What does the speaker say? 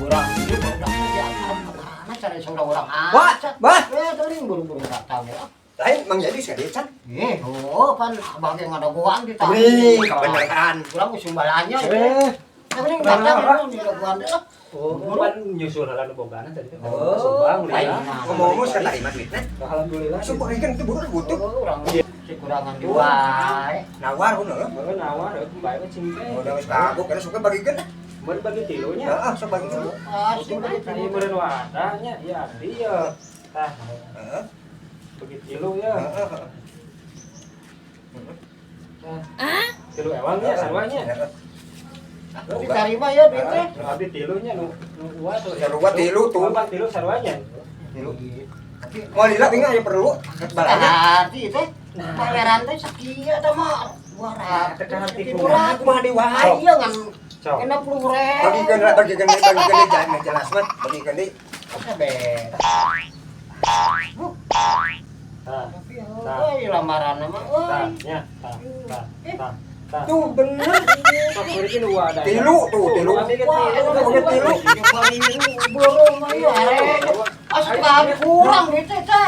Urang ieu barudak ya mana cari saudara urang Bah. Teuing buru-buru datang ya. Lain Mang Jadi sekali can. Pan abang yang ada goan di tahu. Kebenaran. Urang sumbalanya. Teuing datang di goan deh. Kan nyusul halan boganan tadi kan. Sumbang lain. Ngomong-ngomong satarima duitna. Alhamdulillah. Sumpahikeun itu butuh. Urang kekurangan wae. Nawar heuh. Bae nawar bae mah cing teh. Udah geus kagok kana suka bagikeun. Mun bagi tilunya. Heeh, sok bagikeun. Tadi meureun wadahnya ya dia. Tah. Heeh. Bagi tilu ya. Tilu ewangnya sarwanya. Diterima ya duitnya. Abdi tilunya nu uas. Sarua tilu tuh. Abang tilu sarwanya. Tilu. Mau lila tinggal aya perlu. Balanya. Hati teh. Bayaran teh sakieu teh mah. Wara. Kurang kumaha deui wae. Iya ngan Cok. 60.000. Bagikeun jangan jelas mah. Bagikeun deui. Sabe. Tah. Euy lamaran mah Tah, euy. nya. Tah. Tuh bener. Sok beureun nu wadah. Tilu tuh, tilu. Abdi ke tilu. Burung mah ieu arek. Asup ka kurang duit teh.